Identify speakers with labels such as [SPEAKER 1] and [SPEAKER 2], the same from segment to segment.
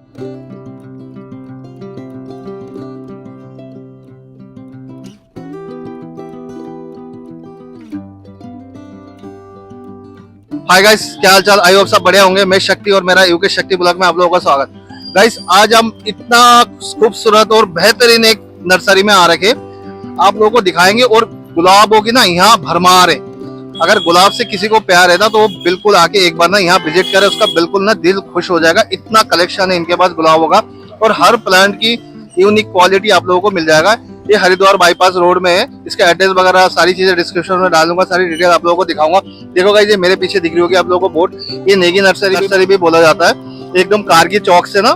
[SPEAKER 1] Hi guys, क्या हाल चाल। I hope सब बढ़िया होंगे। मैं शक्ति और मेरा यूके शक्ति ब्लॉग में आप लोगों का स्वागत। गाइस, आज हम इतना खूबसूरत और बेहतरीन एक नर्सरी में आ रखे आप लोगों को दिखाएंगे। और गुलाबों की ना यहाँ भरमार है। अगर गुलाब से किसी को प्यार है ना तो बिल्कुल आके एक बार ना यहाँ विजिट करे, उसका बिल्कुल ना दिल खुश हो जाएगा। इतना कलेक्शन है इनके पास गुलाबों का और हर प्लांट की यूनिक क्वालिटी आप लोगों को मिल जाएगा। ये हरिद्वार बाईपास रोड में है। इसका एड्रेस वगैरह सारी चीजें डिस्क्रिप्शन में डालूंगा, सारी डिटेल आप लोगों को दिखाऊंगा। देखो गाइस, ये मेरे पीछे दिख रही होगी आप लोगों को बोर्ड, ये नेगी नर्सरी भी बोला जाता है। एकदम कारगिल चौक से ना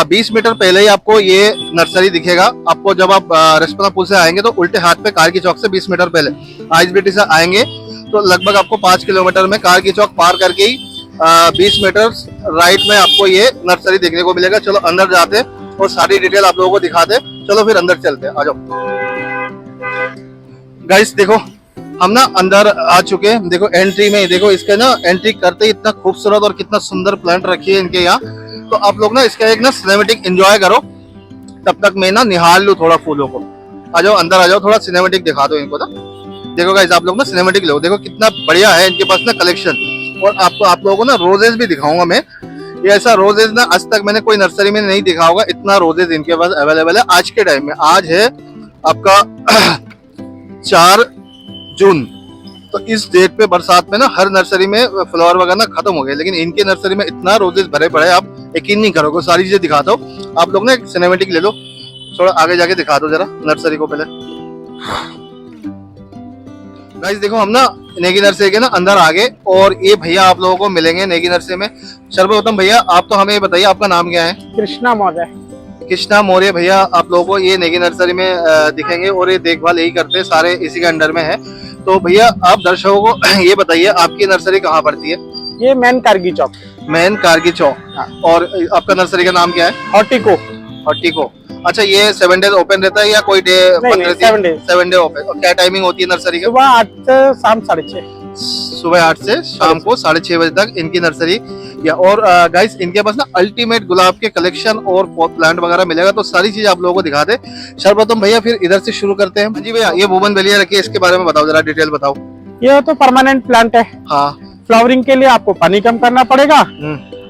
[SPEAKER 1] 20 मीटर पहले ही आपको ये नर्सरी दिखेगा। आपको जब आप रेस्पना पुल से आएंगे तो उल्टे हाथ पे कारगिल चौक से 20 मीटर पहले आईएसबीटी से आएंगे तो लगभग आपको 5 किलोमीटर में कारगिल चौक पार करके ही 20 मीटर राइट में आपको ये नर्सरी देखने को मिलेगा। चलो अंदर जाते हैं और सारी डिटेल आप लोगों को दिखाते हैं। चलो फिर अंदर चलते हैं, आ जाओ गाइस। देखो हम ना अंदर आ चुके हैं। देखो एंट्री में देखो, इसके ना एंट्री करते ही इतना खूबसूरत और कितना सुंदर प्लांट रखी है इनके यहाँ। तो आप लोग ना इसका एक ना सिनेमेटिक एंजॉय करो, तब तक मैं ना निहाल लूं थोड़ा फूलों को। आ जाओ अंदर, आ जाओ, थोड़ा सिनेमेटिक दिखा दो इनको ना। देखो गाइस, आप लोग ना सिनेमेटिक लो। देखो कितना बढ़िया है इनके पास ना कलेक्शन। और आपको आप लोगों को ना रोजेस भी दिखाऊंगा मैं। ये ऐसा रोजेज ना आज तक मैंने कोई नर्सरी में नहीं दिखा होगा। इतना रोजेज इनके पास अवेलेबल है आज के टाइम में। आज है आपका 4 जून। तो इस डेट पे बरसात में ना हर नर्सरी में फ्लावर वगैरह ना खत्म हो गए, लेकिन इनके नर्सरी में इतना रोजेज भरे पड़े आप यकीन नहीं करोगे। सारी चीजें दिखाता हूँ। आप लोग ना एक सिनेमेटिक ले लो, थोड़ा आगे जाके दिखा दो जरा नर्सरी को पहले। गाइस देखो, हम ना नेगी नर्सरी के ना अंदर आ गए और ये भैया आप लोगों को मिलेंगे नेगी नर्सरी में। सर्वप्रथम भैया आप तो हमें बताइए आपका नाम क्या है?
[SPEAKER 2] कृष्णा मौर्य।
[SPEAKER 1] कृष्णा मौर्य भैया आप लोगों को ये नेगी नर्सरी में दिखेंगे और ये देखभाल यही करते हैं, सारे इसी के अंडर में है। तो भैया आप दर्शकों को ये बताइए आपकी नर्सरी कहाँ पड़ती है?
[SPEAKER 2] ये मेन कारगिल चौक।
[SPEAKER 1] मेन कारगिल चौक।
[SPEAKER 2] हाँ।
[SPEAKER 1] और आपका नर्सरी का नाम क्या है?
[SPEAKER 2] हॉर्टिको।
[SPEAKER 1] हॉर्टिको। अच्छा, ये 7 डेज ओपन रहता है या कोई डे? 7 day open. और क्या टाइमिंग होती है नर्सरी की?
[SPEAKER 2] सुबह 8 से शाम 6:30।
[SPEAKER 1] सुबह 8 से शाम को 6:30 बजे तक इनकी नर्सरी। या और गाइस इनके पास ना अल्टीमेट गुलाब के कलेक्शन और प्लांट वगैरह मिलेगा। तो सारी चीज आप लोगों को दिखा दे। सर्वप्रथम भैया फिर इधर से शुरू करते हैं। जी भैया, ये वुमन बेलिया रखी है, इसके बारे में बताओ जरा, डिटेल बताओ।
[SPEAKER 2] ये तो परमानेंट प्लांट है।
[SPEAKER 1] हाँ।
[SPEAKER 2] फ्लावरिंग के लिए आपको पानी कम करना पड़ेगा।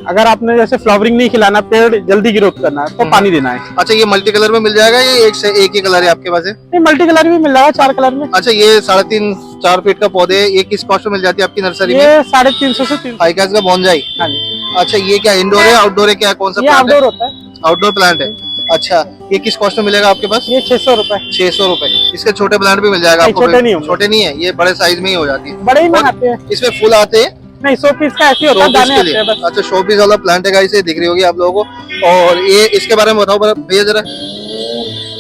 [SPEAKER 2] अगर आपने जैसे फ्लावरिंग नहीं खिलाना, पेड़ जल्दी ग्रोथ करना है तो पानी देना है।
[SPEAKER 1] अच्छा, ये मल्टी कलर में मिल जाएगा? ये एक से एक ही कलर है आपके पास है?
[SPEAKER 2] ये मल्टी कलर भी मिल जाएगा, 4 कलर में।
[SPEAKER 1] अच्छा, ये 3.5-4 फीट का पौधे ये किस कॉस्ट में मिल जाती है आपकी नर्सरी में?
[SPEAKER 2] ये 350 से 300।
[SPEAKER 1] हाई क्लास का बोनजाई।
[SPEAKER 2] हाँ जी।
[SPEAKER 1] अच्छा, ये क्या इंडोर है आउटडोर है, क्या कौन सा?
[SPEAKER 2] ये आउटडोर होता है।
[SPEAKER 1] आउटडोर प्लांट है। अच्छा, ये किस कॉस्ट में मिलेगा आपके पास?
[SPEAKER 2] ये 600 रुपए।
[SPEAKER 1] 600 रुपए। इसके छोटे प्लांट भी मिल जाएगा आपको?
[SPEAKER 2] छोटे नहीं होंगे।
[SPEAKER 1] छोटे नहीं है, ये बड़े साइज में ही हो जाती है।
[SPEAKER 2] बड़े ही मंगाते हैं।
[SPEAKER 1] इसमें फूल आते हैं?
[SPEAKER 2] नहीं, 100 पीस का ऐसे होता है, दाने आते हैं बस।
[SPEAKER 1] अच्छा, 100 पीस वाला प्लांट है गाइस, ये दिख रही होगी आप लोगों को। और ये इसके बारे में बताओ भैया जरा।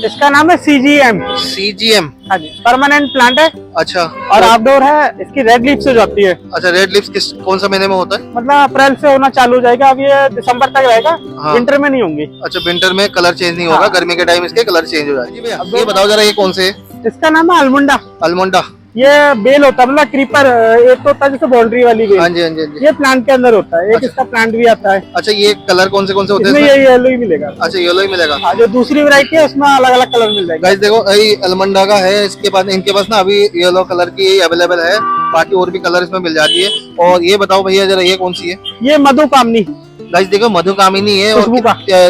[SPEAKER 2] इसका नाम है CGM।
[SPEAKER 1] CGM।
[SPEAKER 2] हाँ जी, परमानेंट प्लांट है।
[SPEAKER 1] अच्छा।
[SPEAKER 2] और आउटडोर है। इसकी रेड लीफ से जाती है।
[SPEAKER 1] अच्छा, रेड लिप्स कौन सा महीने में होता है?
[SPEAKER 2] मतलब अप्रैल से होना चालू हो जाएगा। अब ये दिसंबर तक रहेगा।
[SPEAKER 1] हाँ।
[SPEAKER 2] विंटर में नहीं होंगी।
[SPEAKER 1] अच्छा, विंटर में कलर चेंज नहीं होगा।
[SPEAKER 2] हाँ।
[SPEAKER 1] गर्मी के टाइम इसके कलर चेंज हो जाएगा। अब ये बताओ जरा, ये कौन से है?
[SPEAKER 2] इसका नाम है अलमुंडा।
[SPEAKER 1] अलमोंडा।
[SPEAKER 2] ये बेल होता है, मतलब क्रीपर एक तो होता है जैसे बाउंड्री वाली बेल।
[SPEAKER 1] हाँ जी, हाँ जी, हाँ जी।
[SPEAKER 2] ये प्लांट के अंदर होता है। एक
[SPEAKER 1] अच्छा।
[SPEAKER 2] इसका प्लांट भी आता है।
[SPEAKER 1] अच्छा, ये कलर कौन से होते हैं
[SPEAKER 2] इसमें? ये येलो ही मिलेगा।
[SPEAKER 1] अच्छा, येलो ही मिलेगा।
[SPEAKER 2] हाँ, जो दूसरी वैरायटी है उसमें अलग अलग कलर मिल जाएगा।
[SPEAKER 1] गाइस देखो, ये अलमंडा का है। इसके बाद इनके पास ना अभी येलो कलर की अवेलेबल है, बाकी और भी कलर इसमें मिल जाती है। और ये बताओ भैया जरा, ये कौन सी है?
[SPEAKER 2] ये मधुकामनी।
[SPEAKER 1] गाइस देखो, मधुकामिनी है। और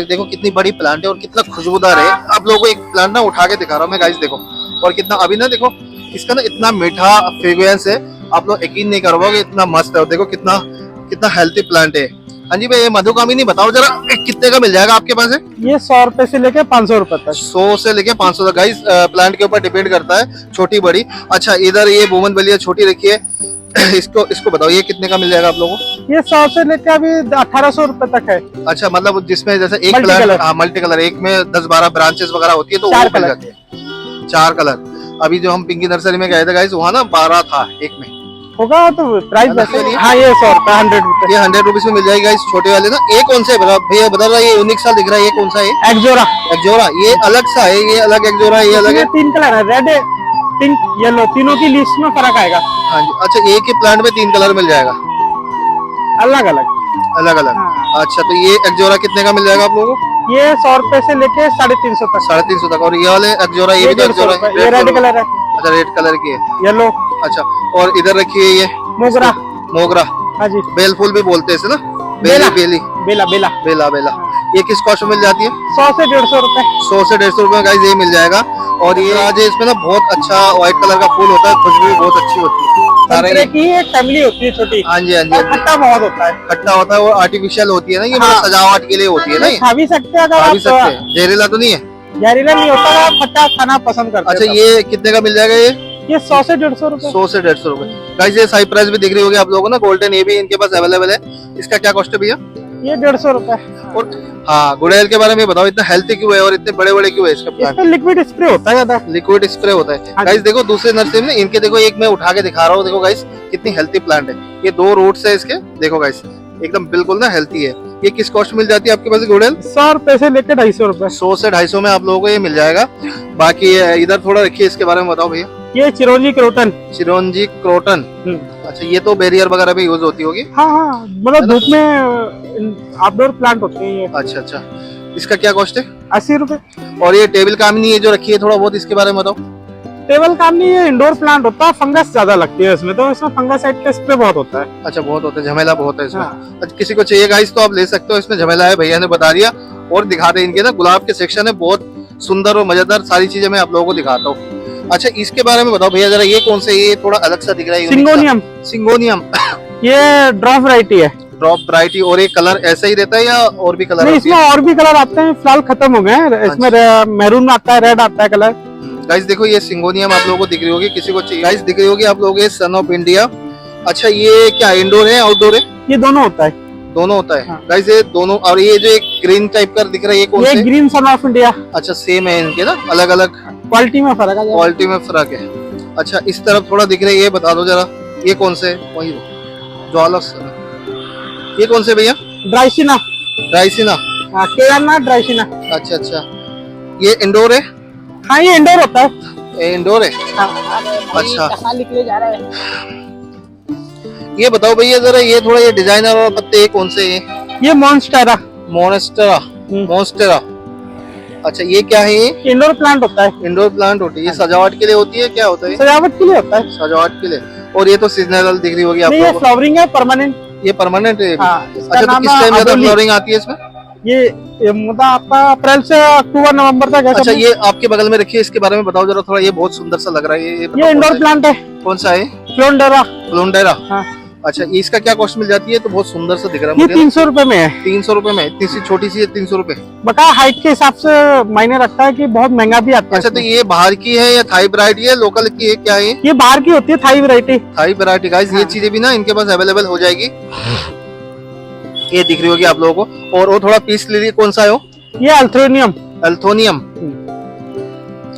[SPEAKER 1] देखो कितनी बड़ी प्लांट है और कितना खुशबूदार है। आप लोगों को एक प्लांट ना उठा के दिखा रहा हूँ मैं गाइस, देखो। और कितना अभी ना देखो इसका ना इतना मीठा फ्रेग्रेंस है, आप लोग यकीन नहीं करोगे, इतना मस्त है। देखो कितना कितना हेल्थी प्लांट है। हाँ जी भैया, ये मधुकामिनी बताओ जरा, कितने का मिल जाएगा आपके पास है?
[SPEAKER 2] ये 100 रुपए से लेके 500 रुपए तक।
[SPEAKER 1] 100 से लेके 500 तक। गाइस प्लांट के ऊपर डिपेंड करता है, छोटी बड़ी। अच्छा, इधर ये वुमन बेलिया छोटी रखी है। इसको बताओ, ये कितने का मिल जाएगा आप लोगों को?
[SPEAKER 2] ये 100 से लेके अभी 1800 रुपए तक है।
[SPEAKER 1] अच्छा, मतलब जिसमें जैसे एक
[SPEAKER 2] मल्टी
[SPEAKER 1] प्लांट,
[SPEAKER 2] कलर।
[SPEAKER 1] हाँ मल्टी कलर, एक में 10-12 ब्रांचेस वगैरह होती है तो वो मिल जाती है। 4 कलर। अभी जो हम पिंकी नर्सरी में गए थे गाइस, वहाँ ना 12 था एक में।
[SPEAKER 2] होगा तो प्राइस वैसे। हाँ, ये 100 रुपए, 100 रुपए।
[SPEAKER 1] ये 100 रुपीज में मिल जाएगा गाइस, छोटे वाले ना। ये कौन सा है भैया बता रहा है? ये यूनिक सा दिख रहा है, ये कौन सा है?
[SPEAKER 2] एक्जोरा।
[SPEAKER 1] एक्जोरा। ये अलग सा है, ये अलग एक्जोरा है, ये अलग है।
[SPEAKER 2] 3 कलर है, रेड, पिंक, येलो, तीनों की लीव्स में फर्क आएगा।
[SPEAKER 1] हाँ जी। अच्छा, एक ही प्लांट में 3 कलर मिल जाएगा
[SPEAKER 2] अलग अलग।
[SPEAKER 1] अलग अलग।
[SPEAKER 2] हाँ।
[SPEAKER 1] अच्छा, तो ये एक जोड़ा कितने का मिल जाएगा आप लोगों को?
[SPEAKER 2] ये 100 रुपए से लेके 350 तक।
[SPEAKER 1] 350 तक। और ये वाले एक जोड़ा, ये भी तो एक
[SPEAKER 2] 150
[SPEAKER 1] जोड़ा
[SPEAKER 2] रुपए।
[SPEAKER 1] है?
[SPEAKER 2] ये रेड कलर है,
[SPEAKER 1] अच्छा, रेड कलर की है।
[SPEAKER 2] येलो।
[SPEAKER 1] अच्छा, और इधर रखिए ये
[SPEAKER 2] मोगरा।
[SPEAKER 1] मोगरा,
[SPEAKER 2] हाँ जी,
[SPEAKER 1] बेल फूल भी बोलते हैं इसे ना,
[SPEAKER 2] बेला।
[SPEAKER 1] बेली,
[SPEAKER 2] बेला बेला।
[SPEAKER 1] बेला बेला। ये किस कॉस्ट में मिल जाती है?
[SPEAKER 2] 100 से 150 रुपए।
[SPEAKER 1] 100 से 150 रुपए गाइस ये मिल जाएगा। और ये आज इसमें ना बहुत अच्छा व्हाइट कलर का फूल होता है, खुशबू भी बहुत अच्छी होती है।
[SPEAKER 2] संतरे की एक फैमिली होती है छोटी।
[SPEAKER 1] हाँ जी, हाँ जी,
[SPEAKER 2] और खट्टा बहुत होता है।
[SPEAKER 1] खट्टा होता है, वो आर्टिफिशियल होती है ना, ये
[SPEAKER 2] हाँ।
[SPEAKER 1] मतलब सजावट के लिए होती है ना, ये
[SPEAKER 2] खा भी सकते हैं अगर
[SPEAKER 1] खा भी
[SPEAKER 2] आप।
[SPEAKER 1] सकते हैं, जहरीला तो नहीं है?
[SPEAKER 2] जहरीला नहीं होता, आप खट्टा खाना पसंद करते
[SPEAKER 1] अच्छा,
[SPEAKER 2] हैं।
[SPEAKER 1] ये कितने का मिल जाएगा ये?
[SPEAKER 2] ये 100 से 150 रुपए।
[SPEAKER 1] 100 से 150 रुपए। गाइस ये साइप्रस भी दिख रही होगी आप लोगों को ना, गोल्डन, ये भी इनके पास अवेलेबल है। इसका क्या कॉस्ट है भैया?
[SPEAKER 2] ये 150 रुपए।
[SPEAKER 1] और हाँ, गुड़ैल के बारे में बताओ, इतना हेल्थी क्यों है और इतने बड़े बड़े क्यों है इसका प्लांट?
[SPEAKER 2] इसमें लिक्विड स्प्रे होता है ज्यादा।
[SPEAKER 1] लिक्विड स्प्रे होता है।
[SPEAKER 2] हाँ
[SPEAKER 1] गाइस देखो दूसरे नर्सरी में इनके, देखो एक मैं उठा के दिखा रहा हूँ, देखो गाइस कितनी हेल्थी प्लांट है। ये 2 रूट्स है इसके, देखो गाइस एकदम बिल्कुल ना हेल्थी है। ये किस कॉस्ट मिल जाती है आपके पास गुड़ैल?
[SPEAKER 2] 100 रुपए से लेकर 250 रुपए।
[SPEAKER 1] 100 से 250 में आप लोगों को ये मिल जाएगा। बाकी इधर थोड़ा रखिए, इसके बारे में बताओ भैया।
[SPEAKER 2] ये चिरौंजी क्रोटन।
[SPEAKER 1] चिरौंजी क्रोटन। अच्छा, ये तो बैरियर वगैरह में यूज होती होगी।
[SPEAKER 2] हाँ हाँ, मतलब धूप में आउटडोर प्लांट होते हैं ये।
[SPEAKER 1] अच्छा अच्छा, इसका क्या कॉस्ट है?
[SPEAKER 2] 80 रुपए।
[SPEAKER 1] और ये टेबल कामिनी है जो रखी है, थोड़ा बहुत इसके बारे में बताओ।
[SPEAKER 2] टेबल काम नहीं, ये इंडोर प्लांट होता है, फंगस ज्यादा लगती है इसमें, तो इसमें फंगासाइड का स्प्रे बहुत होता है।
[SPEAKER 1] अच्छा, बहुत होता है, झमेला बहुत है इसमें।
[SPEAKER 2] हाँ।
[SPEAKER 1] अच्छा, किसी को चाहिए गाइस तो आप ले सकते हो, इसमें झमेला है, भैया ने बता दिया। और दिखा दे इनके ना गुलाब के सेक्शन है, बहुत सुंदर और मजेदार सारी चीजें मैं आप लोगों को दिखाता हूँ। अच्छा, इसके बारे में बताओ भैया जरा, ये कौन से, ये थोड़ा अलग सा दिख रहा है, unique सा।
[SPEAKER 2] सिंगोनियम।
[SPEAKER 1] सिंगोनियम।
[SPEAKER 2] ये ड्रॉप वैरायटी है।
[SPEAKER 1] Drop variety. और ये कलर ऐसा ही रहता है या और भी कलर?
[SPEAKER 2] नहीं, इसमें और भी कलर आते हैं, फिलहाल खत्म हो गए हैं। इसमें मैरून आता है, रेड आता है कलर।
[SPEAKER 1] गाइस देखो ये सिंगोनियम आप लोगों को दिख रही होगी, किसी को चाहिए गाइस दिख रही होगी आप लोगों को, सन ऑफ इंडिया। अच्छा, ये क्या इंडोर है आउटडोर है?
[SPEAKER 2] ये दोनों होता है।
[SPEAKER 1] दोनों होता है।
[SPEAKER 2] हाँ।
[SPEAKER 1] गाइस ये दोनों। और ये जो एक ग्रीन टाइप का दिख रहा है, ये कौन
[SPEAKER 2] ये
[SPEAKER 1] से?
[SPEAKER 2] Green son of India.
[SPEAKER 1] अच्छा, सेम है इनके ना, अलग अलग
[SPEAKER 2] क्वालिटी में फर्क है।
[SPEAKER 1] क्वालिटी में फर्क है। अच्छा, इस तरफ थोड़ा दिख रहा है, ये बता दो जरा, ये कौन से? वही ज्वालस। ये कौन से भैया?
[SPEAKER 2] ड्राइसिना।
[SPEAKER 1] राइसिना।
[SPEAKER 2] केदारनाथ ड्राइसिना।
[SPEAKER 1] अच्छा अच्छा, ये इंडोर है?
[SPEAKER 2] हाँ, ये इंडोर होता है।
[SPEAKER 1] ये इंडोर है। अच्छा,
[SPEAKER 2] कहाँ निकले जा रहे हैं?
[SPEAKER 1] ये बताओ भैया जरा, ये थोड़ा ये डिजाइनर और पत्ते ये कौन से हैं?
[SPEAKER 2] ये मॉन्स्टेरा।
[SPEAKER 1] मोनेस्टेरा। मोन्स्टेरा। अच्छा, ये क्या है? ये
[SPEAKER 2] इंडोर प्लांट होता है।
[SPEAKER 1] इंडोर प्लांट होती है। ये सजावट के लिए होती है, क्या होता है?
[SPEAKER 2] सजावट के लिए होता है।
[SPEAKER 1] सजावट के लिए। और ये तो सीजनल दिख रही होगी आप
[SPEAKER 2] नहीं, ये
[SPEAKER 1] लोगों को।
[SPEAKER 2] फ्लावरिंग है, परमानेंट।
[SPEAKER 1] ये परमानेंट है।
[SPEAKER 2] हाँ, इसका
[SPEAKER 1] अच्छा, तो
[SPEAKER 2] नाम
[SPEAKER 1] किस टाइम ज्यादा
[SPEAKER 2] अबोली।
[SPEAKER 1] फ्लावरिंग आती है इसमें?
[SPEAKER 2] ये मतलब आपका अप्रैल से अक्टूबर नवंबर तक है।
[SPEAKER 1] अच्छा, ये आपके बगल में रखिए, इसके बारे में बताओ जरा थोड़ा, ये बहुत सुंदर सा लग रहा है।
[SPEAKER 2] ये इंडोर प्लांट है।
[SPEAKER 1] कौन सा है?
[SPEAKER 2] फ्लोंडेरा।
[SPEAKER 1] फ्लोंडेरा।
[SPEAKER 2] हाँ।
[SPEAKER 1] अच्छा, इसका क्या कॉस्ट मिल जाती है? तो बहुत सुंदर सा दिख रहा है
[SPEAKER 2] ये
[SPEAKER 1] मुझे।
[SPEAKER 2] 300 रुपए में है।
[SPEAKER 1] 300 रुपए में? इतनी सी छोटी सी है, 300 रुपए?
[SPEAKER 2] बता हाइट के हिसाब से मायने रखता है कि बहुत महंगा भी आता है।
[SPEAKER 1] अच्छा, तो ये बाहर की है या थाई वैरायटी है, लोकल की है, क्या है?
[SPEAKER 2] ये बाहर की होती है, Thai variety.
[SPEAKER 1] Thai variety. Guys ये
[SPEAKER 2] हाँ।
[SPEAKER 1] चीजें भी ना इनके पास अवेलेबल हो जाएगी। ये दिख रही होगी आप लोगों को। और वो थोड़ा पीस ले लिए, कौन सा है वो?
[SPEAKER 2] ये अल्थ्रोनियम।
[SPEAKER 1] अल्थोनियम।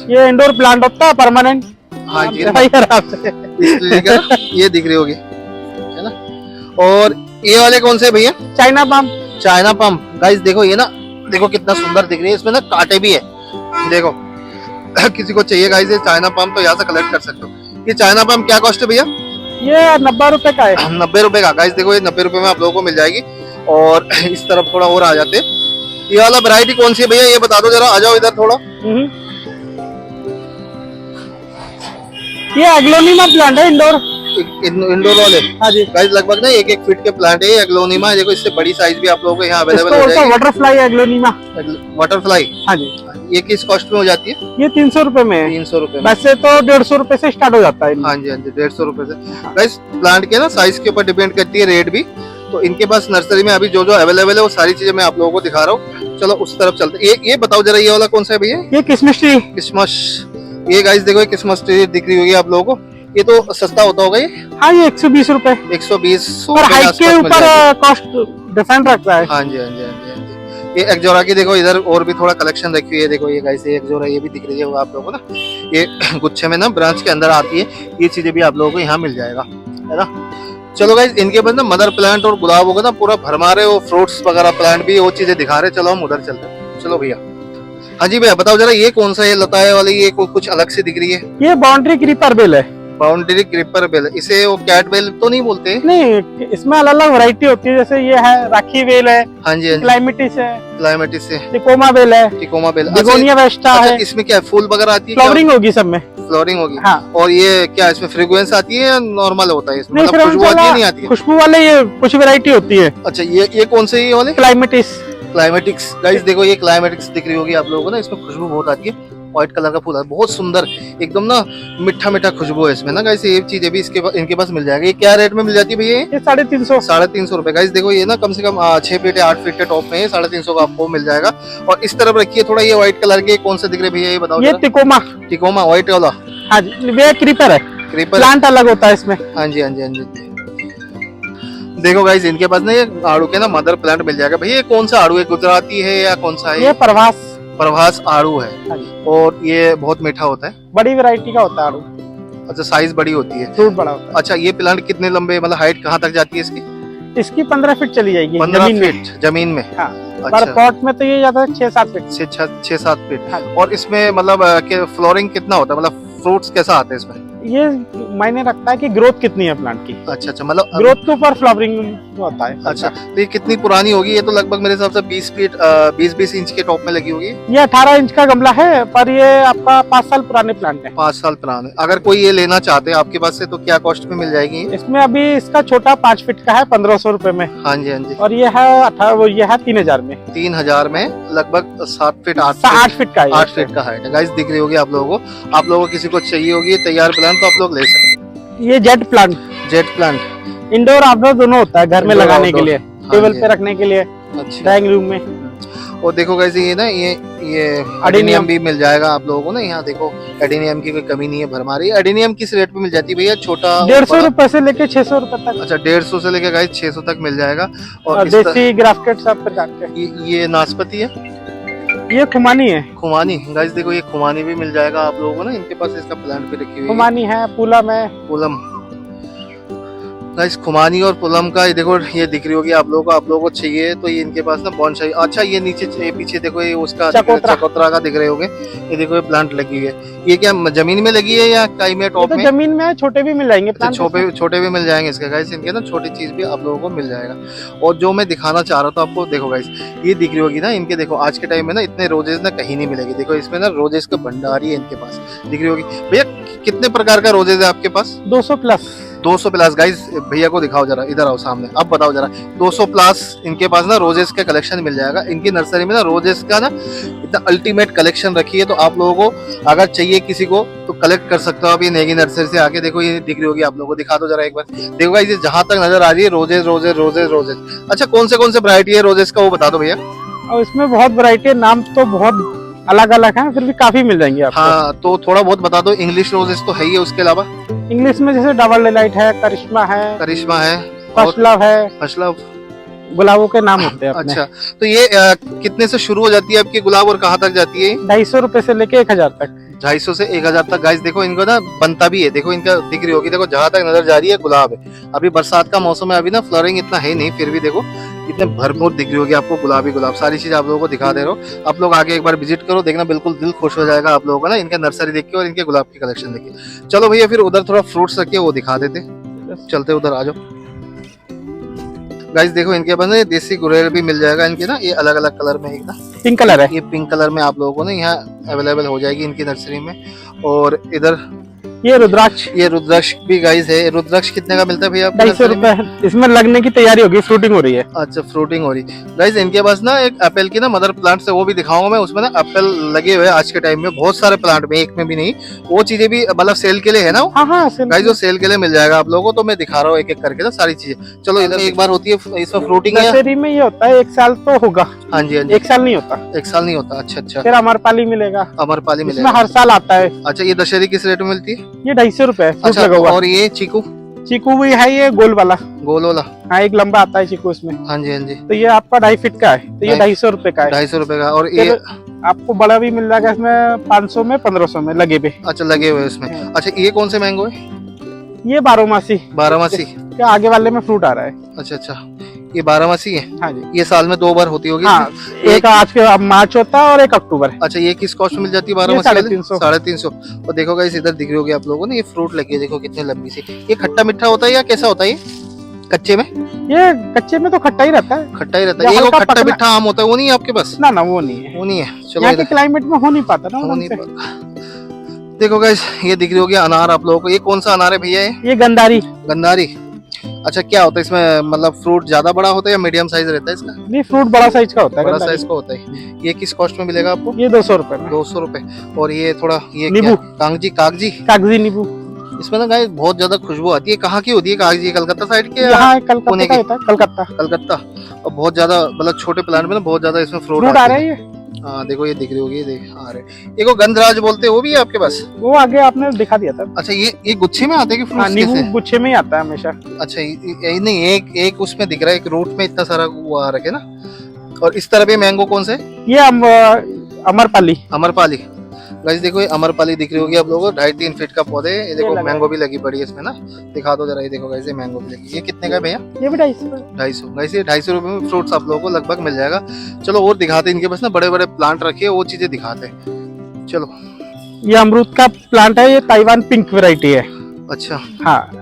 [SPEAKER 2] ये इंडोर प्लांट होता है, परमानेंट।
[SPEAKER 1] हाँ जी,
[SPEAKER 2] भाई आराम से।
[SPEAKER 1] पीस ले लिया ना? ये दिख रही होगी, है ना? और ये वाले कौन से भैया?
[SPEAKER 2] China palm.
[SPEAKER 1] China pump. Guys देखो ये ना, देखो कितना सुंदर दिख रही है, इसमें ना कांटे भी है, देखो। किसी को चाहिए गाइस ये चाइना पंप तो यहाँ से कलेक्ट कर सकते हो। ये चाइना पंप क्या कॉस्ट है भैया?
[SPEAKER 2] ये 90 रुपए का है।
[SPEAKER 1] 90 रुपए का। गाइस देखो ये 90 रुपए में आप लोगों को मिल जाएगी। और इस तरफ थोड़ा और आ जाते। ये वाला वैरायटी कौन सी है भैया, ये बता दो जरा, आ जाओ इधर थोड़ा।
[SPEAKER 2] ये एग्लोनिमा प्लांट है, इंडोर।
[SPEAKER 1] इंडोर वाले।
[SPEAKER 2] हाँ जी।
[SPEAKER 1] गाइस लगभग ना 1-1 फीट के प्लांट है ये एग्लोनिमा है। देखो इससे बड़ी साइज भी आप लोगों को यहाँ अवेलेबल हो जाएगी।
[SPEAKER 2] Butterfly aglaonema.
[SPEAKER 1] बटरफ्लाई।
[SPEAKER 2] हाँ जी।
[SPEAKER 1] ये किस कॉस्ट में हो जाती है?
[SPEAKER 2] ये 300 रुपए में है।
[SPEAKER 1] 300 रुपए में।
[SPEAKER 2] वैसे तो 150 रुपए से स्टार्ट हो जाता है।
[SPEAKER 1] हाँ जी, हाँ जी, 150 रुपए से। गाइस प्लांट के ना साइज के ऊपर डिपेंड करती है रेट भी। तो इनके पास नर्सरी में अभी जो जो अवेलेबल है वो सारी चीजें मैं आप लोगों को दिखा रहा हूँ। चलो उस तरफ चलते। ये बताओ जरा, ये वाला कौन सा है भैया?
[SPEAKER 2] ये किसमिस ट्री।
[SPEAKER 1] क्रिसमस। ये गाइस देखो ये क्रिसमस ट्री दिख रही होगी आप लोगों को। ये तो सस्ता होता होगा ये?
[SPEAKER 2] हाँ, ये 120 रुपए।
[SPEAKER 1] 120
[SPEAKER 2] और हाइट के ऊपर कॉस्ट डिफरेंट रखता है।
[SPEAKER 1] हाँ जी, हाँ जी, हाँ जी, हाँ जी। ये एक्जोरा की देखो इधर और भी थोड़ा कलेक्शन रखी हुई है। देखो ये गाइस ये एक्जोरा ये भी दिख रही है वो आप लोगों को ना, ये गुच्छे में ना ब्रांच के अंदर आती है। ये चीजें भी आप लोगों को यहाँ मिल जाएगा, है ना? चलो गाइस इनके पास ना मदर प्लांट और गुलाब होगा ना पूरा भरमारे, वो फ्रूट्स वगैरह प्लांट भी वो चीजें दिखा रहे। चलो हम उधर चलते हैं। चलो भैया। हाँ जी भैया बताओ जरा, ये कौन सा है? लताए वाली, ये कुछ अलग से दिख रही है।
[SPEAKER 2] ये बाउंड्री क्रीपर बेल है।
[SPEAKER 1] बाउंड्री क्रीपर बेल, इसे वो कैट बेल तो नहीं बोलते?
[SPEAKER 2] नहीं, इसमें अलग अलग वैरायटी होती है, जैसे ये है राखी बेल है,
[SPEAKER 1] हाँ जी हाँ जी,
[SPEAKER 2] क्लाइमेटिस है,
[SPEAKER 1] क्लाइमेटिस से
[SPEAKER 2] टिकोमा बेल है,
[SPEAKER 1] टिकोमा बेल।
[SPEAKER 2] बिगोनिया वेस्टा
[SPEAKER 1] अच्छा,
[SPEAKER 2] है।
[SPEAKER 1] इसमें क्या फूल वगैरह आती है?
[SPEAKER 2] फ्लावरिंग होगी सब में।
[SPEAKER 1] फ्लोरिंग होगी।
[SPEAKER 2] हाँ।
[SPEAKER 1] और ये क्या इसमें फ्रेग्रेंस आती है या नॉर्मल होता है इसमें?
[SPEAKER 2] नहीं,
[SPEAKER 1] मतलब खुशबू आती है नहीं आती है?
[SPEAKER 2] खुशबू वाले ये कुछ वैरायटी होती है।
[SPEAKER 1] अच्छा, ये कौन से ये वाले?
[SPEAKER 2] क्लाइमेटिस।
[SPEAKER 1] क्लाइमेटिक्स। गाइस देखो ये क्लाइमेटिक्स दिख रही होगी आप लोगों को ना, इसमें खुशबू बहुत आती है, व्हाइट कलर का फूल है, बहुत सुंदर एकदम ना, मीठा मीठा खुशबू है इसमें ना। गाइस ये चीजें भी इनके पास मिल जाएगी। ये क्या रेट में मिल जाती है भैया?
[SPEAKER 2] ये 350।
[SPEAKER 1] 350 रुपए। गाइस देखो ये ना कम से कम 6 फीट या 8 फीट के टॉप में है, 350 का आपको मिल जाएगा। और इस तरफ रखिए थोड़ा, ये व्हाइट कलर के कौन से दिख रहे भैया ये बताओ?
[SPEAKER 2] ये टिकोमा।
[SPEAKER 1] टिकोमा व्हाइट वाला?
[SPEAKER 2] हाँ जी, ये क्रीपर है।
[SPEAKER 1] क्रीपर
[SPEAKER 2] प्लांट अलग होता है इसमें।
[SPEAKER 1] हाँ जी हाँ जी हाँ जी। देखो गाइस इनके पास ना ये आड़ू के ना मदर प्लांट मिल जाएगा। भैया ये कौन सा आड़ू है, गुजराती है या कौन सा है?
[SPEAKER 2] ये प्रवास।
[SPEAKER 1] प्रभास आड़ू है।
[SPEAKER 2] हाँ जी।
[SPEAKER 1] और ये बहुत मीठा होता है।
[SPEAKER 2] बड़ी वैरायटी का होता है आड़ू।
[SPEAKER 1] अच्छा, साइज बड़ी होती है,
[SPEAKER 2] फ्रूट बड़ा होता
[SPEAKER 1] अच्छा ये प्लांट कितने लंबे, मतलब हाइट कहाँ तक जाती है इसकी?
[SPEAKER 2] है। इसकी 15 फीट चली जाएगी
[SPEAKER 1] 15
[SPEAKER 2] जमीन में।
[SPEAKER 1] फीट जमीन में?
[SPEAKER 2] हाँ। पर
[SPEAKER 1] अच्छा,
[SPEAKER 2] पॉट में तो ये जाता है 6-7 फीट।
[SPEAKER 1] 6-7 फीट।
[SPEAKER 2] हाँ।
[SPEAKER 1] और इसमें मतलब फ्लोरिंग कितना होता है, मतलब फ्रूट्स कैसा आते हैं इसमें?
[SPEAKER 2] ये मायने रखता है कि ग्रोथ कितनी है प्लांट की।
[SPEAKER 1] अच्छा अच्छा, मतलब
[SPEAKER 2] ग्रोथ के ऊपर फ्लावरिंग होता है।
[SPEAKER 1] अच्छा, तो ये कितनी पुरानी होगी? ये तो लगभग मेरे हिसाब से 20 फीट 20 इंच के टॉप में लगी होगी।
[SPEAKER 2] ये 18 इंच का गमला है, पर ये आपका 5 साल पुराने प्लांट है।
[SPEAKER 1] 5 साल पुराने। अगर कोई ये लेना चाहते हैं आपके पास से तो क्या कॉस्ट में मिल जाएगी?
[SPEAKER 2] इसमें अभी इसका छोटा 5 फीट का है 1500 रुपए में।
[SPEAKER 1] हाँ जी हाँ जी।
[SPEAKER 2] और ये है 3000 में।
[SPEAKER 1] 3000 में लगभग 7 फीट 8
[SPEAKER 2] फीट का है।
[SPEAKER 1] 8 फीट का हाइट है। गाइस दिख रही होगी आप लोगों को। आप लोगों को किसी को चाहिए होगी तैयार प्लांट तो आप लोग ले सकते हैं।
[SPEAKER 2] ये jade plant.
[SPEAKER 1] Jade plant
[SPEAKER 2] indoor outdoor दोनों होता है, घर में
[SPEAKER 1] Indoor,
[SPEAKER 2] लगाने के
[SPEAKER 1] outdoor।
[SPEAKER 2] लिए,
[SPEAKER 1] हाँ
[SPEAKER 2] टेबल
[SPEAKER 1] जी।
[SPEAKER 2] पे रखने के लिए,
[SPEAKER 1] अच्छा,
[SPEAKER 2] ड्राइंग रूम में।
[SPEAKER 1] और देखो गाइस ये ना ये एडेनियम भी मिल जाएगा आप लोगों को ना। यहाँ देखो एडेनियम की कोई कमी नहीं है, भरमारी। एडेनियम किस रेट पे मिल जाती है भैया? छोटा
[SPEAKER 2] 150 रुपए से लेके 600 रुपए तक।
[SPEAKER 1] अच्छा, 150 से लेके गाइस 600 तक मिल जाएगा।
[SPEAKER 2] और देसी ग्राफ्टेड सब प्रकार के।
[SPEAKER 1] ये नाशपाती है,
[SPEAKER 2] ये खुमानी है।
[SPEAKER 1] खुमानी। गाइस देखो ये खुमानी भी मिल जाएगा आप लोगों को ना, इनके पास इसका प्लांट भी रखी हुई है।
[SPEAKER 2] खुमानी है, पुलम है।
[SPEAKER 1] पुलम। गाइस खुमानी और पुलम का ये देखो, ये दिख रही होगी आप लोगों को चाहिए तो ये इनके पास ना बॉन्साई। अच्छा, ये नीचे ये पीछे देखो, ये उसका चकोतरा का दिख रहे होगे। ये देखो ये प्लांट लगी हुई है। ये क्या जमीन में लगी है या कहीं में टॉप
[SPEAKER 2] तो
[SPEAKER 1] में?
[SPEAKER 2] जमीन में है, छोटे भी मिल जाएंगे प्लांट।
[SPEAKER 1] छोटे भी मिल जाएंगे इसके। गाइस इनके ना छोटी चीज भी आप लोगों को मिल जाएगा। और जो मैं दिखाना चाह रहा था आपको, देखो गाइस ये दिख रही होगी ना इनके, देखो आज के टाइम में ना इतने रोजेस ना कहीं नहीं मिलेगी। देखो इसमें ना रोजेस का भंडार ही है इनके पास, दिख रही होगी। भैया कितने प्रकार का रोजेस है आपके पास?
[SPEAKER 2] 200 प्लस।
[SPEAKER 1] 200 प्लस। गाइस भैया को दिखाओ जरा, इधर आओ सामने, अब बताओ जरा। 200 प्लस इनके पास ना रोजेस का कलेक्शन मिल जाएगा। इनकी नर्सरी में ना रोजेस का ना इतना अल्टीमेट कलेक्शन रखी है, तो आप लोगों को अगर चाहिए किसी को तो कलेक्ट कर सकते हो आप ये नेगी नर्सरी से आके। देखो ये दिख रही होगी आप लोगों को, दिखा दो जरा एक बार। देखो गाइस ये जहां तक नजर आ रही है रोजेस रोजेस रोजेस रोजेस। अच्छा, कौन से वैरायटी है रोजेस का वो बता दो भैया।
[SPEAKER 2] और इसमें बहुत वैरायटी है, नाम तो बहुत अलग अलग है, फिर भी काफी मिल जाएंगे आपको।
[SPEAKER 1] हाँ तो थोड़ा बहुत बता दो। इंग्लिश रोजेस तो है ही है, उसके अलावा
[SPEAKER 2] इंग्लिश में जैसे डबल डिलाइट है, करिश्मा है,
[SPEAKER 1] करिश्मा है,
[SPEAKER 2] फर्स्ट लव है,
[SPEAKER 1] फसला।
[SPEAKER 2] गुलाबों के नाम होते हैं अपने।
[SPEAKER 1] अच्छा, तो ये कितने से शुरू हो जाती है आपकी गुलाब और कहाँ तक जाती है?
[SPEAKER 2] 250 रुपए से लेके 1000 तक।
[SPEAKER 1] 250 से 1000 तक। गाइस देखो इनको ना बनता भी है, देखो इनका दिख रही होगी। देखो जहां तक नजर जा रही है गुलाब है। अभी बरसात का मौसम है, अभी ना फ्लोरिंग इतना है नहीं, फिर भी देखो इतने भरपूर दिख रही होगी आपको गुलाबी गुलाब। सारी चीज आप लोगों को दिखा दे रहा हूँ। आप लोग आके एक बार विजिट करो, देखना बिल्कुल दिल खुश हो जाएगा आप लोगों का ना, इनका नर्सरी देख के और इनके गुलाब की कलेक्शन देख के। चलो भैया फिर उधर थोड़ा फ्रूट्स रखे वो दिखा देते, चलते उधर आ जाओ। गाइस देखो इनके पास ना देसी गुड़ेल भी मिल जाएगा। इनके ना ये अलग अलग कलर में, एक ना
[SPEAKER 2] पिंक कलर है।
[SPEAKER 1] ये पिंक कलर में आप लोगों को ना यहाँ अवेलेबल हो जाएगी इनकी नर्सरी में। और इधर
[SPEAKER 2] ये रुद्राक्ष।
[SPEAKER 1] ये रुद्राक्ष भी गाइस है। रुद्राक्ष कितने का मिलता है भैया?
[SPEAKER 2] 250 रुपए। इसमें लगने की तैयारी होगी, फ्रूटिंग हो रही है।
[SPEAKER 1] अच्छा, फ्रूटिंग हो रही। गाइस इनके पास ना एक एप्पल की ना मदर प्लांट है, वो भी दिखाऊंगा मैं। उसमें ना एप्पल लगे हुए हैं आज के टाइम में, बहुत सारे प्लांट में, एक में भी नहीं। वो चीजें भी मतलब सेल के लिए है ना?
[SPEAKER 2] हाँ हाँ,
[SPEAKER 1] गाइस जो सेल के लिए मिल जाएगा आप लोगों को, तो मैं दिखा रहा हूँ एक एक करके ना सारी चीजें। चलो इधर एक बार होती है इसमें फ्रूटिंग है।
[SPEAKER 2] नर्सरी में ये होता है 1 साल तो होगा।
[SPEAKER 1] हाँ जी हाँ जी।
[SPEAKER 2] 1 साल नहीं होता।
[SPEAKER 1] 1 साल नहीं होता। अच्छा अच्छा।
[SPEAKER 2] फिर अमरपाली मिलेगा।
[SPEAKER 1] अमरपाली
[SPEAKER 2] इसमें
[SPEAKER 1] मिलेगा
[SPEAKER 2] हर साल आता है।
[SPEAKER 1] अच्छा, ये दशहरी किस रेट में मिलती है?
[SPEAKER 2] ये 250 रुपए
[SPEAKER 1] अच्छा,
[SPEAKER 2] लगा हुआ।
[SPEAKER 1] और ये चीकू?
[SPEAKER 2] चीकू भी है, ये गोल वाला।
[SPEAKER 1] गोल वाला?
[SPEAKER 2] हाँ, एक लंबा आता है चीकू इसमें।
[SPEAKER 1] हाँ जी हाँ जी।
[SPEAKER 2] तो ये आपका 2.5 फीट का है, तो ये 250 रुपए का है।
[SPEAKER 1] 250 रुपए का। और ये
[SPEAKER 2] आपको बड़ा भी मिल जाएगा इसमें 500 में, 1500 में लगे पे।
[SPEAKER 1] अच्छा, लगे हुए इसमें। अच्छा, ये कौन से मैंगो है?
[SPEAKER 2] ये 12 मासी।
[SPEAKER 1] 12 मासी।
[SPEAKER 2] क्या आगे वाले में फ्रूट आ रहा है।
[SPEAKER 1] अच्छा अच्छा। ये 12 मासी है।
[SPEAKER 2] हाँ जी।
[SPEAKER 1] ये साल में 2 बार होती होगी।
[SPEAKER 2] हाँ, एक आज के अब मार्च होता है और एक अक्टूबर है।
[SPEAKER 1] अच्छा, ये किस कॉस्ट में मिल जाती है? 12
[SPEAKER 2] ये
[SPEAKER 1] मासी वाली
[SPEAKER 2] 350।
[SPEAKER 1] 350। और देखो गाइस, इधर दिख रही होगी आप लोगों ने, ये फ्रूट लगी है, देखो कितनी लंबी सी। ये खट्टा मीठा होता है या कैसा होता है ये कच्चे में?
[SPEAKER 2] ये कच्चे में तो खट्टा ही रहता है।
[SPEAKER 1] खट्टा ही रहता
[SPEAKER 2] या
[SPEAKER 1] है। ये वो
[SPEAKER 2] हल्का
[SPEAKER 1] खट्टा
[SPEAKER 2] पकना-
[SPEAKER 1] मीठा आम होता है, वो नहीं है आपके पास?
[SPEAKER 2] ना वो नहीं है।
[SPEAKER 1] वो नहीं है। चलो
[SPEAKER 2] यहाँ के
[SPEAKER 1] इधर
[SPEAKER 2] क्लाइमेट में हो नहीं पाता ना
[SPEAKER 1] वो
[SPEAKER 2] ढंग
[SPEAKER 1] नहीं
[SPEAKER 2] से।
[SPEAKER 1] पता। देखो गाइस, ये दिख रही होगी अनार आप लोगों को। ये कौन सा अनार है भैया?
[SPEAKER 2] ये गंदारी।
[SPEAKER 1] गंधारी। अच्छा, क्या होता है इसमें? मतलब फ्रूट ज्यादा बड़ा होता है या मीडियम साइज रहता है इसका?
[SPEAKER 2] नहीं, फ्रूट बड़ा साइज का होता है
[SPEAKER 1] बड़ा
[SPEAKER 2] गंदारी।
[SPEAKER 1] साइज का होता है। ये किस कॉस्ट में मिलेगा आपको?
[SPEAKER 2] ये 200 रुपए में।
[SPEAKER 1] 200 रुपए। और ये थोड़ा ये
[SPEAKER 2] नींबू।
[SPEAKER 1] कागजी कागजी,
[SPEAKER 2] कागजी नींबू।
[SPEAKER 1] इसमें ना गाइस बहुत ज्यादा खुशबू आती है। कहाँ की होती है कागजी? कलकत्ता साइड के या
[SPEAKER 2] यहाँ
[SPEAKER 1] पुणे
[SPEAKER 2] कलकत्ता
[SPEAKER 1] की?
[SPEAKER 2] का होता है, कलकत्ता।
[SPEAKER 1] कलकत्ता। और बहुत ज्यादा मतलब छोटे प्लांट में ना बहुत ज्यादा इसमें फ्रूट
[SPEAKER 2] फ्रूट आ रहा है ये।
[SPEAKER 1] हाँ देखो, ये दिख रही होगी, ये देख आ रहे। एक वो गंधराज बोलते हैं, वो भी है आपके पास?
[SPEAKER 2] वो आगे आपने दिखा दिया था।
[SPEAKER 1] अच्छा, ये गुच्छे में आते हैं कि
[SPEAKER 2] हाँ,
[SPEAKER 1] फ्रूट्स
[SPEAKER 2] नींबू
[SPEAKER 1] कैसे?
[SPEAKER 2] गुच्छे में ही आता है हमेशा।
[SPEAKER 1] अच्छा, ये नहीं, एक उसमें दिख रहा है, एक रूट में इतना सारा वो आ रखे ना। और इस तरह भी मैंगो कौन से?
[SPEAKER 2] ये अमरपाली।
[SPEAKER 1] अमरपाली। गाइस देखो, ये अमरपाली दिख रही होगी आप लोगों को। 2.5-3 फीट का पौधे है। ये देखो
[SPEAKER 2] लगा
[SPEAKER 1] मैंगो भी लगी पड़ी है इसमें ना। दिखा दो जरा, ये देखो गाइस, ये मैंगो भी लगी। ये कितने का है भैया?
[SPEAKER 2] ये भी 250।
[SPEAKER 1] 250। गाइस ये 250 रुपए में फ्रूट्स आप लोगों को लगभग मिल जाएगा। चलो और दिखाते हैं, इनके पास ना बड़े बड़े प्लांट रखे हैं, वो चीजें दिखाते हैं। चलो।
[SPEAKER 2] ये अमरूद का प्लांट है, ये ताइवान पिंक वैरायटी है।
[SPEAKER 1] अच्छा।
[SPEAKER 2] हाँ,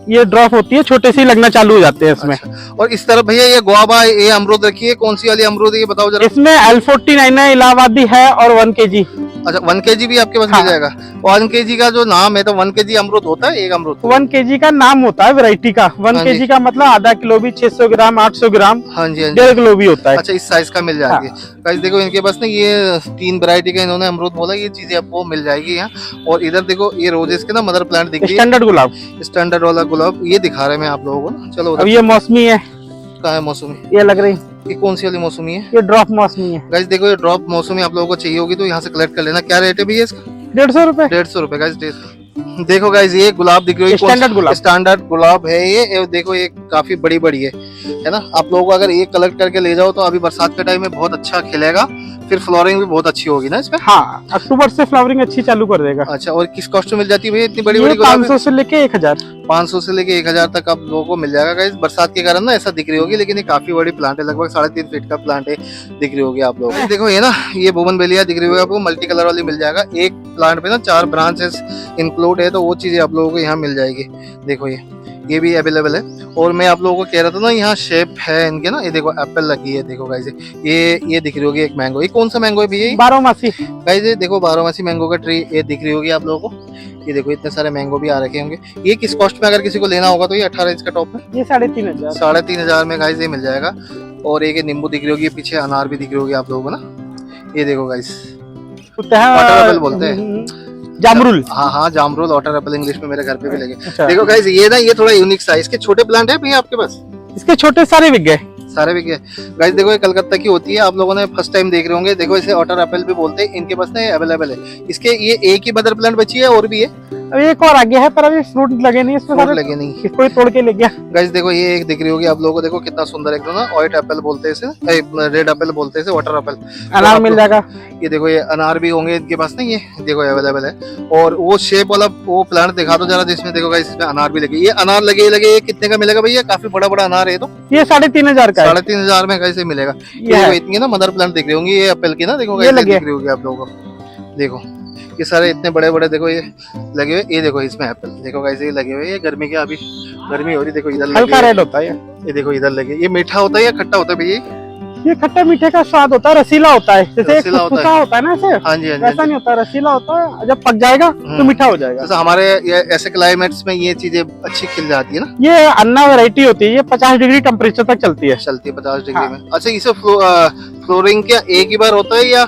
[SPEAKER 2] ये ड्रॉप होती है, छोटे से ही लगना चालू हो जाते हैं इसमें।
[SPEAKER 1] अच्छा। और इस तरफ भैया ये गुआवा, ये अमरूद रखी है, कौन सी वाली अमरूद है ये बताओ जरा।
[SPEAKER 2] इसमें L49 है, इलाहाबादी है और 1 kg।
[SPEAKER 1] अच्छा, 1 kg भी आपके पास
[SPEAKER 2] हाँ।
[SPEAKER 1] मिल जाएगा। 1 kg का जो नाम है, तो 1 kg अमरूद होता है एक अमरूद?
[SPEAKER 2] 1 kg का नाम होता है वैरायटी का। 1
[SPEAKER 1] हाँ जी।
[SPEAKER 2] kg का मतलब आधा किलो भी, 600 ग्राम, 800 ग्राम,
[SPEAKER 1] हाँ जी, हाँ जी।
[SPEAKER 2] 1.5 किलो भी होता है।
[SPEAKER 1] अच्छा, इस साइज का मिल जाती है। गाइस देखो, इनके पास ना ये 3 वैरायटी का इन्होंने अमरूद बोला, ये चीजें आपको मिल जाएगी यहाँ। और इधर देखो, ये रोजेस के ना मदर प्लांट दिख रही है,
[SPEAKER 2] स्टैंडर्ड गुलाब।
[SPEAKER 1] स्टैंडर्ड वाला गुलाब, ये दिखा रहे हैं मैं आप लोगों को ना। चलो
[SPEAKER 2] अब ये मौसमी है,
[SPEAKER 1] कहाँ है मौसमी?
[SPEAKER 2] ये लग रही,
[SPEAKER 1] ये कौन सी वाली मौसमी है?
[SPEAKER 2] ये ड्रॉप मौसमी है।
[SPEAKER 1] गाइस देखो, ये ड्रॉप मौसमी आप लोगों को चाहिए होगी तो यहाँ से कलेक्ट कर लेना। क्या रेट है भैया इसका?
[SPEAKER 2] 150 रुपए।
[SPEAKER 1] 150 रुपए गाइस। देखो गाइस, ये गुलाब दिख रही है,
[SPEAKER 2] स्टैंडर्ड गुलाब।
[SPEAKER 1] स्टैंडर्ड गुलाब है ये देखो, ये काफी बड़ी बड़ी है ना। आप लोगों को अगर ये कलेक्ट करके ले जाओ तो अभी बरसात के टाइम में बहुत अच्छा खिलेगा, फिर फ्लोरिंग भी बहुत अच्छी होगी ना इसमें।
[SPEAKER 2] हाँ, अक्टूबर से फ्लावरिंग अच्छी चालू कर देगा।
[SPEAKER 1] अच्छा, और किस कॉस्ट में मिल जाती है भैया इतनी बड़ी
[SPEAKER 2] ये
[SPEAKER 1] बड़ी गुलाब?
[SPEAKER 2] 500 से लेके 1000।
[SPEAKER 1] 500 से लेके 1000 तक आप लोगों को मिल जाएगा गाइस। बरसात के कारण ना ऐसा दिख रही होगी, लेकिन ये काफी बड़ी प्लांट है, लगभग 3.5 फीट का प्लांट है, दिख रही होगी आप लोगों को। देखो ये ना, ये बोगनवेलिया दिख रही होगी आपको, मल्टी कलर वाली मिल जाएगा। एक प्लांट पे ना 4 ब्रांचेस इंक्लूड है, तो वो चीजें आप लोगों को यहाँ मिल जाएगी। देखो ये भी अवेलेबल है। और मैं आप लोगों को कह रहा था ना, यहाँ शेप है इनके ना, ये देखो एप्पल लगी है, देखो गाइस ये दिख रही होगी एक मैंगो। ये कौन सा मैंगो है भैया?
[SPEAKER 2] 12 मासी।
[SPEAKER 1] गाइस ये देखो 12 मासी मैंगो का ट्री, ये दिख रही होगी आप लोगों को। ये देखो इतने सारे मैंगो भी आ रखे होंगे। ये किस कॉस्ट में अगर किसी को लेना होगा तो ये 18 इंच का टॉप में
[SPEAKER 2] ये 3500।
[SPEAKER 1] 3500 में गाइस ये मिल जाएगा। और एक नींबू दिख रही होगी, पीछे अनार भी दिख रही होगी आप लोगों को ना। ये देखो गाइस, वाटर एप्पल बोलते हैं।
[SPEAKER 2] जामरुल।
[SPEAKER 1] हाँ, जामरुल, वाटर एप्पल इंग्लिश में मेरे घर पे भी लगे।
[SPEAKER 2] अच्छा।
[SPEAKER 1] देखो गाइस, ये ना ये थोड़ा यूनिक साइज के छोटे प्लांट है भैया आपके पास?
[SPEAKER 2] इसके छोटे सारे बिक गए।
[SPEAKER 1] सारे भी गाइस देखो, ये कलकत्ता की होती है, आप लोगों ने फर्स्ट टाइम देख रहे होंगे। देखो इसे वाटर एप्पल भी बोलते हैं, इनके पास ना अवेलेबल है। इसके ये एक ही मदर प्लांट बची है, और भी है?
[SPEAKER 2] अब एक और आगे है, पर अभी फ्रूट लगे नहीं इसमें,
[SPEAKER 1] फ्रूट
[SPEAKER 2] सारे
[SPEAKER 1] लगे नहीं।
[SPEAKER 2] इसको ही तोड़ के ले गया।
[SPEAKER 1] गाइस देखो, ये एक दिख रही होगी आप लोगों को, देखो कितना सुंदर एकदम ना। व्हाइट एप्पल बोलते हैं इसे, रेड एप्पल बोलते हैं इसे, वाटर एप्पल।
[SPEAKER 2] अनार मिल जाएगा।
[SPEAKER 1] ये देखो, ये अनार भी होंगे इनके पास ना, ये देखो अवेलेबल है। और वो शेप वाला वो प्लांट दिखा दो जरा, जिसमें देखो गाइस इसमें अनार भी लगे। ये अनार लगे ये कितने का मिलेगा भैया? काफी बड़ा बड़ा अनार है तो।
[SPEAKER 2] ये 3500 का है।
[SPEAKER 1] 3500 में कैसे मिलेगा?
[SPEAKER 2] ये
[SPEAKER 1] देखो
[SPEAKER 2] है।
[SPEAKER 1] इतनी ना मदर प्लांट दिख रही होंगी, ये एप्पल की ना, देखो
[SPEAKER 2] ये
[SPEAKER 1] गाइस
[SPEAKER 2] लगे।
[SPEAKER 1] दिख रही होगी आप लोगों को। देखो ये सारे इतने बड़े बड़े देखो ये लगे हुए। ये देखो इसमें एप्पल देखो गाइस, ये लगे हुए। ये गर्मी के अभी गर्मी हो रही, देखो इधर लगे
[SPEAKER 2] हल्का
[SPEAKER 1] हुए।
[SPEAKER 2] रेड होता है
[SPEAKER 1] ये देखो इधर लगे। ये मीठा होता है या खट्टा होता है भैया?
[SPEAKER 2] ये खट्टा मीठे का स्वाद होता है, रसीला होता है। जैसे
[SPEAKER 1] रसीला होता है।
[SPEAKER 2] खुशखुशा होता है ना, ऐसे
[SPEAKER 1] हाँ जी, हाँ जी,
[SPEAKER 2] वैसा
[SPEAKER 1] हाँ जी।
[SPEAKER 2] नहीं होता, रसीला होता है। जब पक जाएगा तो मीठा हो जाएगा।
[SPEAKER 1] जैसे हमारे ये ऐसे क्लाइमेट्स में ये चीजें अच्छी खिल जाती है ना।
[SPEAKER 2] ये अन्ना वैरायटी होती है, ये 50 डिग्री टेम्परेचर तक चलती है।
[SPEAKER 1] चलती है 50 डिग्री
[SPEAKER 2] हाँ।
[SPEAKER 1] में। अच्छा, इसे फ्लोरिंग क्या एक ही बार होता है या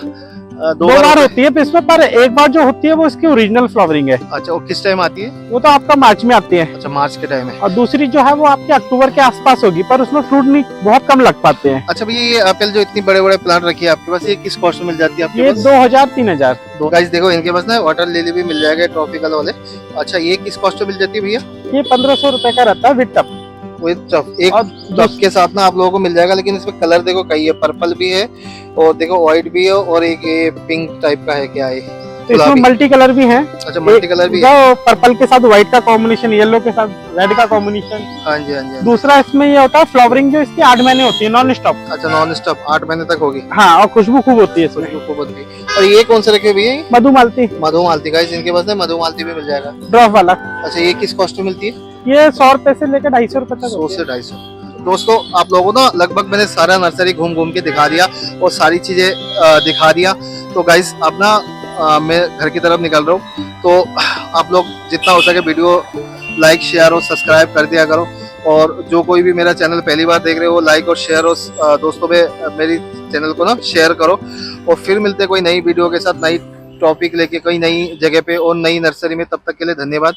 [SPEAKER 1] 2
[SPEAKER 2] 2 बार होती है इसमें, पर एक बार जो होती है वो इसकी ओरिजिनल फ्लावरिंग है।
[SPEAKER 1] अच्छा, वो किस टाइम आती है?
[SPEAKER 2] वो तो आपका मार्च में आती है।
[SPEAKER 1] अच्छा, मार्च के टाइम है।
[SPEAKER 2] और दूसरी जो है वो आपके अक्टूबर के आसपास होगी, पर उसमें फ्रूट नहीं बहुत कम लग पाते हैं।
[SPEAKER 1] अच्छा भैया, ये एप्पल जो इतनी बड़े बड़े प्लांट रखी है आपके पास, ये किस कॉस्ट में मिल जाती है आपके
[SPEAKER 2] ये
[SPEAKER 1] पास?
[SPEAKER 2] 2000-3000।
[SPEAKER 1] गाइस देखो, इनके पास ना वाटर लिली भी मिल जाएगा, ट्रॉपिकल वाले। अच्छा, ये किस कॉस्ट में मिल जाती है भैया?
[SPEAKER 2] ये 1500 रुपए का रहता है विद टप।
[SPEAKER 1] एक
[SPEAKER 2] और
[SPEAKER 1] टब के साथ ना आप लोगों को मिल जाएगा, लेकिन इसमें कलर देखो कई है, पर्पल भी है और देखो व्हाइट भी है और एक ये पिंक टाइप का है। क्या है
[SPEAKER 2] तो इसमें
[SPEAKER 1] गुलाबी।
[SPEAKER 2] मल्टी कलर भी है।
[SPEAKER 1] अच्छा मल्टी कलर भी है।
[SPEAKER 2] जो पर्पल के साथ व्हाइट का कॉम्बिनेशन, येलो के साथ रेड का कॉम्बिनेशन।
[SPEAKER 1] हाँ जी हाँ जी।
[SPEAKER 2] दूसरा इसमें ये होता है फ्लावरिंग, जो इसकी 8 महीने होती है, नॉन स्टॉप।
[SPEAKER 1] अच्छा नॉन स्टॉप 8 महीने तक होगी।
[SPEAKER 2] हाँ, और खुशबू खूब होती है इसमें।
[SPEAKER 1] खुशबू बहुत भी। और ये कौन से रखे भैया?
[SPEAKER 2] मधुमालती
[SPEAKER 1] मधुमालती। गाइस इनके पास है मधुमालती भी मिल जाएगा।
[SPEAKER 2] ड्रॉप वाला।
[SPEAKER 1] अच्छा ये किस कॉस्ट में मिलती है?
[SPEAKER 2] ये 100 रुपए से लेकर 250 रुपए तक
[SPEAKER 1] 100
[SPEAKER 2] होती
[SPEAKER 1] से
[SPEAKER 2] है।
[SPEAKER 1] 250। दोस्तों आप लोगों को ना लगभग मैंने सारा नर्सरी घूम घूम के दिखा दिया और सारी चीजें दिखा दिया। तो गाइस अब ना मैं घर की तरफ निकल रहा हूँ, तो आप लोग जितना हो सके वीडियो लाइक शेयर और सब्सक्राइब कर दिया करो। और जो कोई भी मेरा चैनल पहली बार देख रहे हो लाइक और शेयर और दोस्तों में मेरी चैनल को ना शेयर करो। और फिर मिलते कोई नई वीडियो के साथ, नई टॉपिक लेके कहीं नई जगह पे और नई नर्सरी में। तब तक के लिए धन्यवाद।